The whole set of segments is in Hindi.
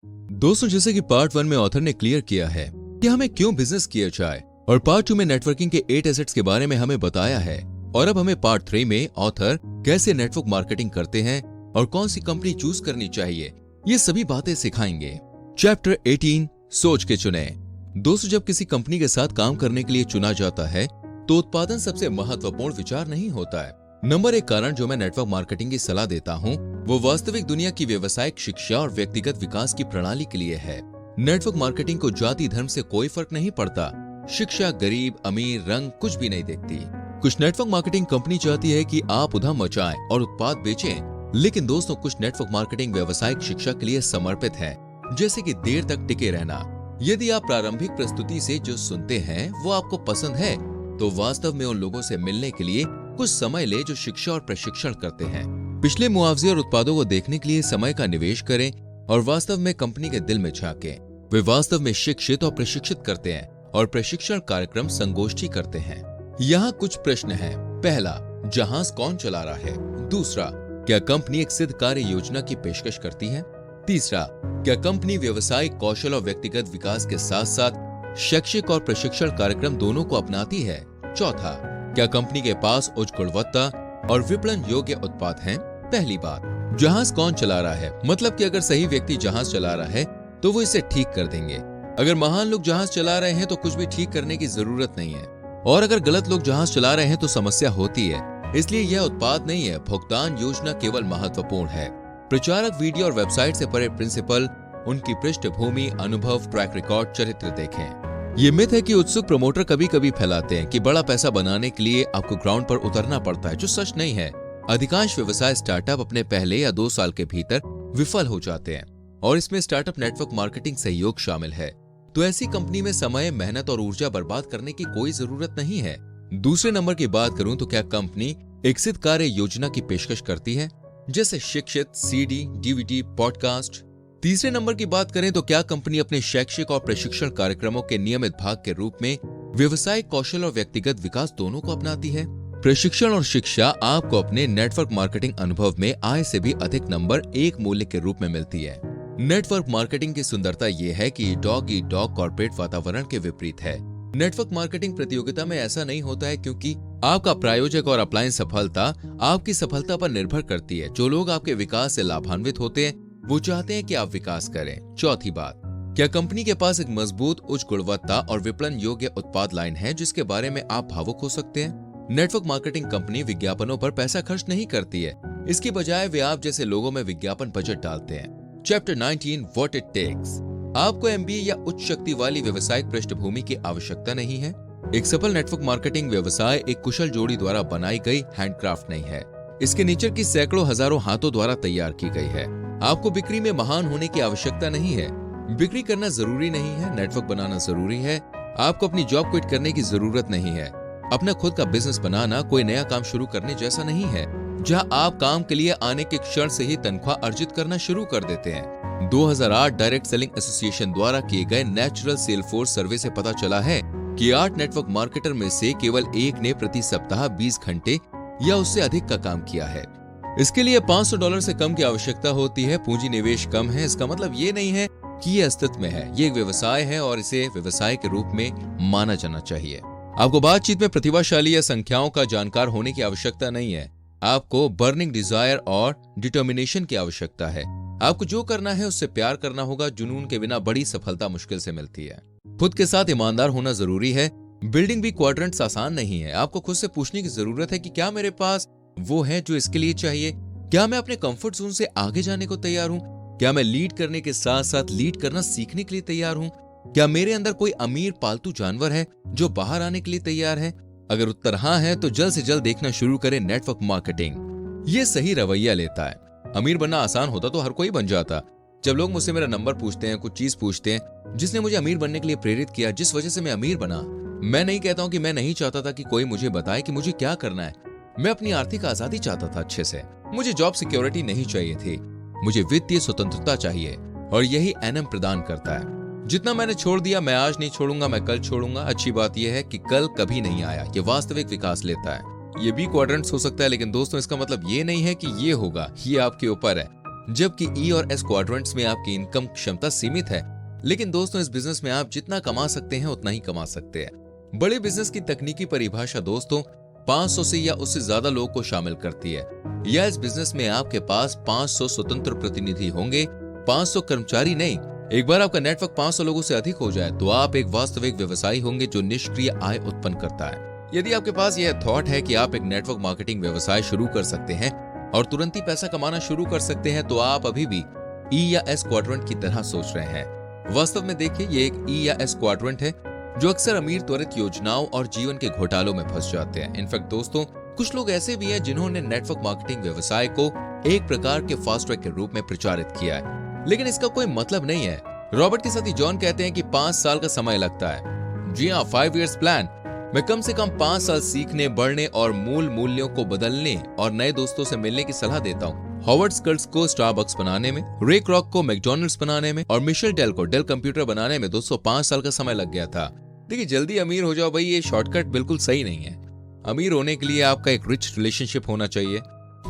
दोस्तों, जैसे कि पार्ट 1 में ऑथर ने क्लियर किया है कि हमें क्यों बिजनेस किया जाए और पार्ट 2 में नेटवर्किंग के 8 एसेट्स के बारे में हमें बताया है, और अब हमें पार्ट 3 में ऑथर कैसे नेटवर्क मार्केटिंग करते हैं और कौन सी कंपनी चूज करनी चाहिए, ये सभी बातें सिखाएंगे। चैप्टर 18, सोच के चुने। दोस्तों, जब किसी कंपनी के साथ काम करने के लिए चुना जाता है तो उत्पादन सबसे महत्वपूर्ण विचार नहीं होता है। नंबर 1 कारण जो मैं नेटवर्क मार्केटिंग की सलाह देता हूँ वो वास्तविक दुनिया की व्यावसायिक शिक्षा और व्यक्तिगत विकास की प्रणाली के लिए है। नेटवर्क मार्केटिंग को जाति धर्म से कोई फर्क नहीं पड़ता। शिक्षा गरीब अमीर रंग कुछ भी नहीं देखती। कुछ नेटवर्क मार्केटिंग कंपनी चाहती है कि आप उधम मचाएं और उत्पाद बेचें, लेकिन दोस्तों कुछ नेटवर्क मार्केटिंग व्यावसायिक शिक्षा के लिए समर्पित है, जैसे कि देर तक टिके रहना। यदि आप प्रारंभिक प्रस्तुति से जो सुनते हैं वो आपको पसंद है तो वास्तव में उन लोगों से मिलने के लिए कुछ समय ले जो शिक्षा और प्रशिक्षण करते हैं। पिछले मुआवजे और उत्पादों को देखने के लिए समय का निवेश करें और वास्तव में कंपनी के दिल में झांकें। वे वास्तव में शिक्षित और प्रशिक्षित करते हैं और प्रशिक्षण कार्यक्रम संगोष्ठी करते हैं। यहाँ कुछ प्रश्न हैं। पहला, जहाज कौन चला रहा है? दूसरा, क्या कंपनी एक सिद्ध कार्य योजना की पेशकश करती है? तीसरा, क्या कंपनी व्यवसायिक कौशल और व्यक्तिगत विकास के साथ साथ शैक्षिक और प्रशिक्षण कार्यक्रम दोनों को अपनाती है? चौथा, क्या कंपनी के पास उच्च गुणवत्ता और विपणन योग्य उत्पाद हैं? पहली बात, जहाज कौन चला रहा है, मतलब कि अगर सही व्यक्ति जहाज चला रहा है तो वो इसे ठीक कर देंगे। अगर महान लोग जहाज चला रहे हैं तो कुछ भी ठीक करने की जरूरत नहीं है, और अगर गलत लोग जहाज चला रहे हैं तो समस्या होती है। इसलिए यह उत्पाद नहीं है, भुगतान योजना केवल महत्वपूर्ण है। प्रचारक वीडियो और वेबसाइट से परे प्रिंसिपल, उनकी पृष्ठभूमि, अनुभव, ट्रैक रिकॉर्ड, चरित्र देखें। ये मिथ है कि उत्सुक प्रमोटर कभी कभी फैलाते हैं कि बड़ा पैसा बनाने के लिए आपको ग्राउंड पर उतरना पड़ता है, जो सच नहीं है। अधिकांश व्यवसाय स्टार्टअप अपने पहले या 2 साल के भीतर विफल हो जाते हैं, और इसमें स्टार्टअप नेटवर्क मार्केटिंग सहयोग शामिल है। तो ऐसी कंपनी में समय, मेहनत और ऊर्जा बर्बाद करने की कोई जरूरत नहीं है। दूसरे नंबर की बात करूं तो क्या कंपनी एक सिद्ध कार्य योजना की पेशकश करती है, जैसे शिक्षित, सीडी, डीवीडी, पॉडकास्ट? तीसरे नंबर की बात करें तो क्या कंपनी अपने शैक्षिक और प्रशिक्षण कार्यक्रमों के नियमित भाग के रूप में व्यवसायिक कौशल और व्यक्तिगत विकास दोनों को अपनाती है? प्रशिक्षण और शिक्षा आपको अपने नेटवर्क मार्केटिंग अनुभव में आय से भी अधिक नंबर 1 मूल्य के रूप में मिलती है। नेटवर्क मार्केटिंग की सुंदरता ये है कि डॉग ईट डॉग कॉर्पोरेट वातावरण के विपरीत है। नेटवर्क मार्केटिंग प्रतियोगिता में ऐसा नहीं होता है, क्योंकि आपका प्रायोजक और अपलाइन सफलता आपकी सफलता पर निर्भर करती है। जो लोग आपके विकास से लाभान्वित होते हैं वो चाहते हैं कि आप विकास करें। चौथी बात, क्या कंपनी के पास एक मजबूत, उच्च गुणवत्ता और विपणन योग्य उत्पाद लाइन है जिसके बारे में आप भावुक हो सकते हैं? नेटवर्क मार्केटिंग कंपनी विज्ञापनों पर पैसा खर्च नहीं करती है, इसकी बजाय वे आप जैसे लोगों में विज्ञापन बजट डालते हैं। Chapter 19, what it takes. आपको एमबीए या उच्च शक्ति वाली व्यवसायिक पृष्ठभूमि की आवश्यकता नहीं है। एक सफल नेटवर्क मार्केटिंग व्यवसाय एक कुशल जोड़ी द्वारा बनाई गई हैंडक्राफ्ट नहीं है। इसके नेचर की सैकड़ों हजारों हाथों द्वारा तैयार की गई है। आपको बिक्री में महान होने की आवश्यकता नहीं है। बिक्री करना जरूरी नहीं है, नेटवर्क बनाना जरूरी है। आपको अपनी जॉब क्विट करने की जरूरत नहीं है। अपना खुद का बिजनेस बनाना कोई नया काम शुरू करने जैसा नहीं है, जहां आप काम के लिए आने के क्षण से ही तनख्वाह अर्जित करना शुरू कर देते हैं। 2008 डायरेक्ट सेलिंग एसोसिएशन द्वारा किए गए नेचुरल सेल फोर्स सर्वे से पता चला है कि 8 नेटवर्क मार्केटर में से केवल 1 ने प्रति सप्ताह 20 घंटे या उससे अधिक का काम किया है। इसके लिए $500 से कम की आवश्यकता होती है। पूंजी निवेश कम है। इसका मतलब ये नहीं है कि ये अस्तित्व में है। ये एक व्यवसाय है और इसे व्यवसाय के रूप में माना जाना चाहिए। आपको बातचीत में प्रतिभाशाली या संख्याओं का जानकार होने की आवश्यकता नहीं है। आपको बर्निंग डिजायर और डिटर्मिनेशन की आवश्यकता है। आपको जो करना है उससे प्यार करना होगा। जुनून के बिना बड़ी सफलता मुश्किल से मिलती है। खुद के साथ ईमानदार होना जरूरी है। बिल्डिंग भी क्वाड्रेंट्स आसान नहीं है। आपको खुद से पूछने की जरूरत है कि क्या मेरे पास वो है जो इसके लिए चाहिए? क्या मैं अपने कंफर्ट जोन से आगे जाने को तैयार हूँ? क्या मैं लीड करने के साथ साथ लीड करना सीखने के लिए तैयार हूँ? क्या मेरे अंदर कोई अमीर पालतू जानवर है जो बाहर आने के लिए तैयार है? अगर उत्तर हाँ है तो जल्द से जल्द देखना शुरू करें नेटवर्क मार्केटिंग। ये सही रवैया लेता है। अमीर बनना आसान होता तो हर कोई बन जाता। जब लोग मुझसे मेरा नंबर पूछते हैं, कुछ चीज पूछते हैं जिसने मुझे अमीर बनने के लिए प्रेरित किया, जिस वजह से मैं अमीर बना, मैं नहीं कहता हूं कि मैं नहीं चाहता था कि कोई मुझे बताए कि मुझे क्या करना है। मैं अपनी आर्थिक आजादी चाहता था अच्छे से। मुझे जॉब सिक्योरिटी नहीं चाहिए थी। मुझे वित्तीय स्वतंत्रता चाहिए, और यही एनएम प्रदान करता है। जितना मैंने छोड़ दिया, मैं आज नहीं छोड़ूंगा, मैं कल छोड़ूंगा। अच्छी बात यह है कि कल कभी नहीं आया। ये वास्तविक विकास लेता है। ये भी क्वाड्रेंट्स हो सकता है, लेकिन दोस्तों इसका मतलब ये नहीं है कि ये होगा। ये आपके ऊपर है। जबकि ई और एस क्वाड्रेंट्स में आपकी इनकम क्षमता सीमित है। लेकिन दोस्तों, इस बिजनेस में आप जितना कमा सकते हैं उतना ही कमा सकते हैं। बड़े बिजनेस की तकनीकी परिभाषा दोस्तों 500 से या उससे ज्यादा लोगों को शामिल करती है, या इस बिजनेस में आपके पास 500 स्वतंत्र प्रतिनिधि होंगे, 500 कर्मचारी नहीं। एक बार आपका नेटवर्क 500 लोगों से अधिक हो जाए तो आप एक वास्तविक व्यवसायी होंगे जो निष्क्रिय आय उत्पन्न करता है। यदि आपके पास यह थॉट है कि आप एक नेटवर्क मार्केटिंग व्यवसाय शुरू कर सकते हैं और तुरंत ही पैसा कमाना शुरू कर सकते हैं, तो आप अभी भी ई या एस क्वाड्रेंट की तरह सोच रहे हैं। वास्तव में देखिए, ये एक ई या एस क्वाड्रेंट है जो अक्सर अमीर त्वरित योजनाओं और जीवन के घोटालों में फंस जाते हैं। इनफैक्ट दोस्तों, कुछ लोग ऐसे भी हैं जिन्होंने नेटवर्क मार्केटिंग व्यवसाय को एक प्रकार के फास्ट ट्रैक के रूप में प्रचारित किया है, लेकिन इसका कोई मतलब नहीं है। रॉबर्ट के साथी जॉन कहते हैं कि 5 साल का समय लगता है। जी हाँ, 5 years प्लान में कम से कम 5 साल सीखने, बढ़ने और मूल मूल्यों को बदलने और नए दोस्तों से मिलने की सलाह देता हूँ। हॉवर्ड स्कल्स को स्टारबक्स बनाने में, रे क्रॉक को मैकडॉनल्ड्स बनाने में और मिशेल डेल को डेल कंप्यूटर बनाने में दोस्तों 5 साल का समय लग गया था। देखिए, जल्दी अमीर हो जाओ भाई, ये शॉर्टकट बिल्कुल सही नहीं है। अमीर होने के लिए आपका एक रिच रिलेशनशिप होना चाहिए,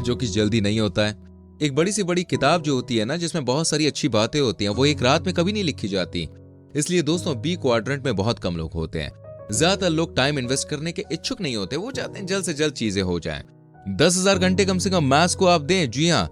जो कि जल्दी नहीं होता है। एक बड़ी सी बड़ी किताब जो होती है ना, जिसमें बहुत सारी अच्छी बातें होती हैं, वो एक रात में कभी नहीं लिखी जाती। इसलिए दोस्तों, बी क्वाड्रेंट में बहुत कम लोग होते हैं। ज्यादातर लोग टाइम इन्वेस्ट करने के इच्छुक नहीं होते, वो चाहते हैं जल्द से जल्द चीजें हो जाएं। 10,000 घंटे कम से कम मैथ्स को आप दें। जी हाँ,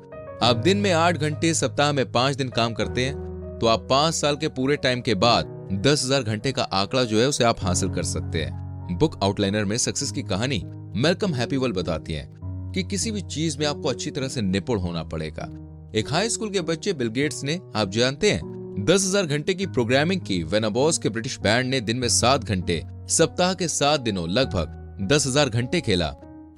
आप दिन में 8 घंटे, सप्ताह में 5 दिन काम करते हैं, तो आप 5 साल के पूरे टाइम के बाद 10,000 घंटे का आंकड़ा जो है उसे आप हासिल कर सकते हैं। बुक आउटलाइनर में सक्सेस की कहानी मैल्कम हैप्पीवेल बताती है कि किसी भी चीज में आपको अच्छी तरह से निपुण होना पड़ेगा। एक हाई स्कूल के बच्चे बिल गेट्स ने, आप जानते हैं, 10,000 घंटे की प्रोग्रामिंग की। वेनाबॉस के ब्रिटिश बैंड ने दिन में 7 घंटे, सप्ताह के 7 दिनों लगभग 10,000 घंटे खेला।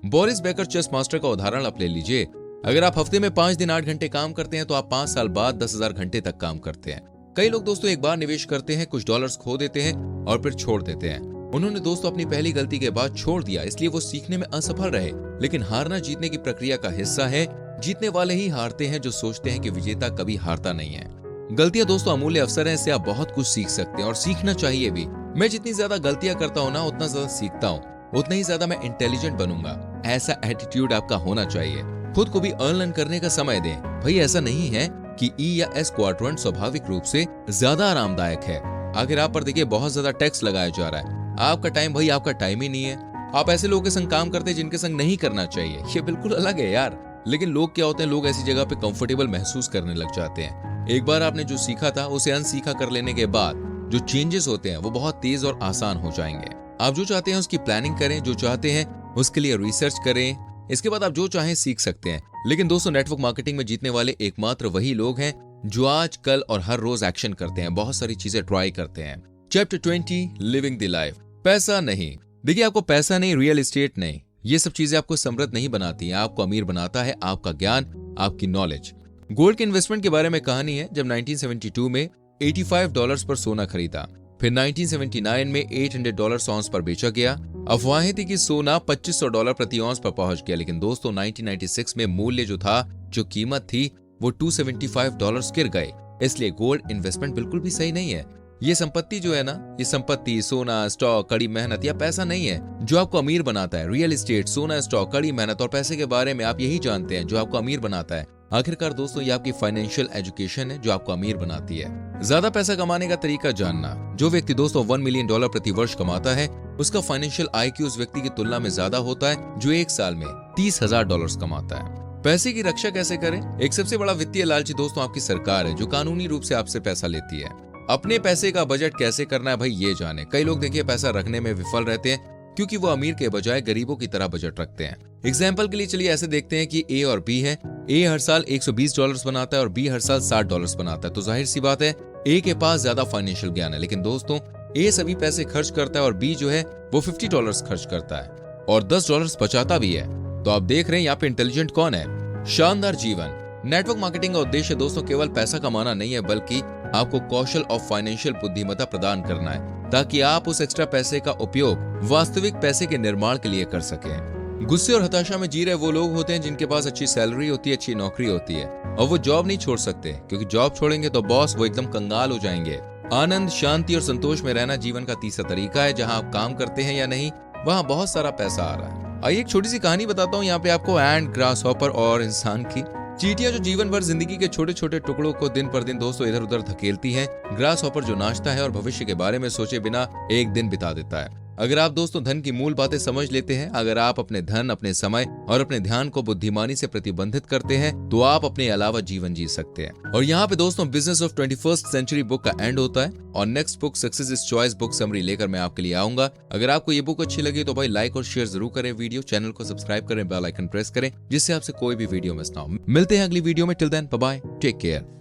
बोरिस बेकर चेस मास्टर का उदाहरण आप ले लीजिए। अगर आप हफ्ते में 5 दिन 8 घंटे काम करते हैं तो आप 5 साल बाद 10,000 घंटे तक काम करते हैं। कई लोग दोस्तों एक बार निवेश करते हैं, कुछ डॉलर्स खो देते हैं और फिर छोड़ देते हैं। उन्होंने दोस्तों अपनी पहली गलती के बाद छोड़ दिया, इसलिए वो सीखने में असफल रहे। लेकिन हारना जीतने की प्रक्रिया का हिस्सा है। जीतने वाले ही हारते हैं जो सोचते हैं कि विजेता कभी हारता नहीं है। गलतियां दोस्तों अमूल्य अवसर हैं, इससे आप बहुत कुछ सीख सकते हैं और सीखना चाहिए भी। मैं जितनी ज्यादा गलतियां करता हूं ना, उतना ज्यादा सीखता हूं, उतना ही ज्यादा मैं इंटेलिजेंट बनूंगा। ऐसा एटीट्यूड आपका होना चाहिए। खुद को भी अर्न करने का समय दें। भाई, ऐसा नहीं है कि ई या एस क्वाड्रेंट स्वाभाविक रूप से ज्यादा आरामदायक है। अगर आप पर देखिए बहुत ज्यादा टैक्स लगाया जा रहा है, आपका टाइम, भाई आपका टाइम ही नहीं है। आप ऐसे लोगों के संग काम करते हैं जिनके संग नहीं करना चाहिए। ये बिल्कुल अलग है यार। लेकिन लोग क्या होते हैं, लोग ऐसी जगह पे कंफर्टेबल महसूस करने लग जाते हैं। एक बार आपने जो सीखा था उसे अनसीखा कर लेने के बाद जो चेंजेस होते हैं वो बहुत तेज और आसान हो जाएंगे। आप जो चाहते हैं उसकी प्लानिंग करें, जो चाहते हैं उसके लिए रिसर्च करें, इसके बाद आप जो चाहें सीख सकते हैं। लेकिन दोस्तों, नेटवर्क मार्केटिंग में जीतने वाले एकमात्र वही लोग हैं जो आज, कल और हर रोज एक्शन करते हैं, बहुत सारी चीजें ट्राई करते हैं। Chapter 20, living the life. पैसा नहीं, देखिए आपको पैसा नहीं, रियल एस्टेट नहीं, ये सब चीजें आपको समृद्ध नहीं बनाती हैं। आपको अमीर बनाता है आपका ज्ञान, आपकी नॉलेज। गोल्ड के इन्वेस्टमेंट के बारे में कहानी है। जब 1972 में $85 पर सोना खरीदा, फिर 1979 में $800 ऑन्स पर बेचा गया। अफवाहें थी कि सोना $2,500 प्रति ऑन्स पर पहुंच गया, लेकिन दोस्तों 1996 में मूल्य जो था, जो कीमत थी, वो $275 गिर गए। इसलिए गोल्ड इन्वेस्टमेंट बिल्कुल भी सही नहीं है। ये संपत्ति जो है ना, ये संपत्ति, सोना, स्टॉक, कड़ी मेहनत या पैसा नहीं है जो आपको अमीर बनाता है। रियल एस्टेट, सोना, स्टॉक, कड़ी मेहनत और पैसे के बारे में आप यही जानते हैं जो आपको अमीर बनाता है। आखिरकार दोस्तों, ये आपकी फाइनेंशियल एजुकेशन है जो आपको अमीर बनाती है। ज्यादा पैसा कमाने का तरीका जानना। जो व्यक्ति दोस्तों $1 मिलियन प्रति वर्ष कमाता है, उसका फाइनेंशियल IQ उस व्यक्ति की तुलना में ज्यादा होता है जो 1 साल में $30,000 कमाता है। पैसे की रक्षा कैसे करें? एक सबसे बड़ा वित्तीय लालची दोस्तों आपकी सरकार है, जो कानूनी रूप से आपसे पैसा लेती है। अपने पैसे का बजट कैसे करना है भाई, ये जाने। कई लोग देखिए पैसा रखने में विफल रहते हैं क्योंकि वो अमीर के बजाय गरीबों की तरह बजट रखते हैं। एग्जाम्पल के लिए चलिए ऐसे देखते हैं कि ए और बी है। ए हर साल $120 बनाता है और बी हर साल $60 बनाता है। तो जाहिर सी बात है ए के पास ज्यादा फाइनेंशियल ज्ञान है। लेकिन दोस्तों, ए सभी पैसे खर्च करता है और बी जो है वो $50 खर्च करता है और $10 बचाता भी है। तो आप देख रहे हैं यहाँ पे इंटेलिजेंट कौन है। शानदार जीवन। नेटवर्क मार्केटिंग का उद्देश्य दोस्तों केवल पैसा कमाना नहीं है, बल्कि आपको कौशल और फाइनेंशियल बुद्धिमत्ता प्रदान करना है, ताकि आप उस एक्स्ट्रा पैसे का उपयोग वास्तविक पैसे के निर्माण के लिए कर सकें। गुस्से और हताशा में जी रहे वो लोग होते हैं जिनके पास अच्छी सैलरी होती है, अच्छी नौकरी होती है, और वो जॉब नहीं छोड़ सकते, क्योंकि जॉब छोड़ेंगे तो बॉस वो एकदम कंगाल हो जाएंगे। आनंद, शांति और संतोष में रहना जीवन का तीसरा तरीका है। जहां आप काम करते हैं या नहीं, वहां बहुत सारा पैसा आ रहा है। आइए एक छोटी सी कहानी बताता हूँ यहाँ पे आपको, एंड, ग्रास हॉपर और इंसान की। चींटियां जो जीवन भर जिंदगी के छोटे छोटे टुकड़ों को दिन पर दिन दोस्तों इधर उधर धकेलती हैं, ग्रास हॉपर जो नाचता है और भविष्य के बारे में सोचे बिना एक दिन बिता देता है। अगर आप दोस्तों धन की मूल बातें समझ लेते हैं, अगर आप अपने धन, अपने समय और अपने ध्यान को बुद्धिमानी से प्रतिबंधित करते हैं, तो आप अपने अलावा जीवन जी सकते हैं। और यहाँ पे दोस्तों business of 21st century book का एंड होता है और next book success is choice book summary लेकर मैं आपके लिए आऊंगा। अगर आपको ये बुक अच्छी लगी तो भाई लाइक और शेयर जरूर करें वीडियो, चैनल को सब्सक्राइब करें, बेल आइकन प्रेस करें जिससे आपसे कोई भी वीडियो मिस ना हो। मिलते हैं अगली वीडियो में, till then bye bye, take care.